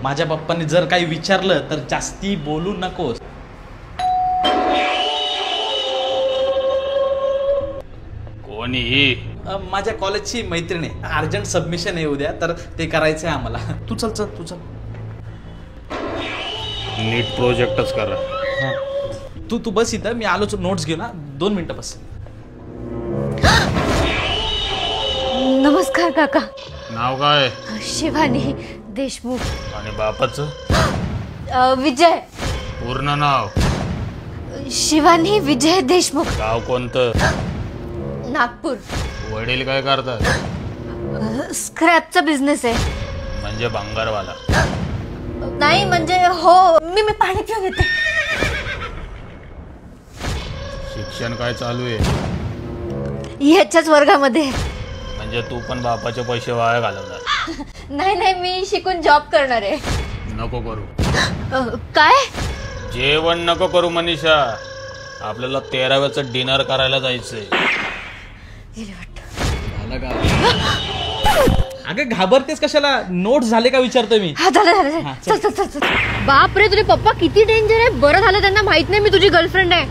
माझ्या पप्पांनी जर काही विचारलं तर जास्ती बोलू नकोस. कोणी? माझ्या कॉलेजची मैत्रीण आहे. अर्जंट सबमिशन आहे उद्या, तर ते करायचं आहे आम्हाला. तू चल चल तू चल. नीट प्रोजेक्टच कर. तू बस इथं, मी आलोच. नोट्स घेऊ ना, 2 मिनिटं बस. नमस्कार काका. नाव काय? शिवानी देशमुख. आणि बापाचं? विजय. पूर्ण नाव? शिवानी विजय देशमुख. गाव कोणतं? नागपूर. वडील काय करतात? स्क्रॅपचा बिझनेस आहे. म्हणजे भंगारवाला? नाही म्हणजे हो, मी पाणी पिऊन येते. शिक्षण काय चालू आहे? ह्याच्याच वर्गामध्ये. म्हणजे तू पण बापाचे पैसे वाया घालवणार? नाही, मी शिकून जॉब करणार आहे. नको करू. काय? जेवण नको करू मनीषा. आपल्याला 13व्याचं डिनर करायला जायचंय. अगं घाबरतेस कशाला? नोट्स झाले का विचारतोय मी. झालं. चल. बाप रे, तुझे पप्पा किती डेंजर आहे. बरं झालं त्यांना माहित नाही मी तुझी गर्लफ्रेंड आहे.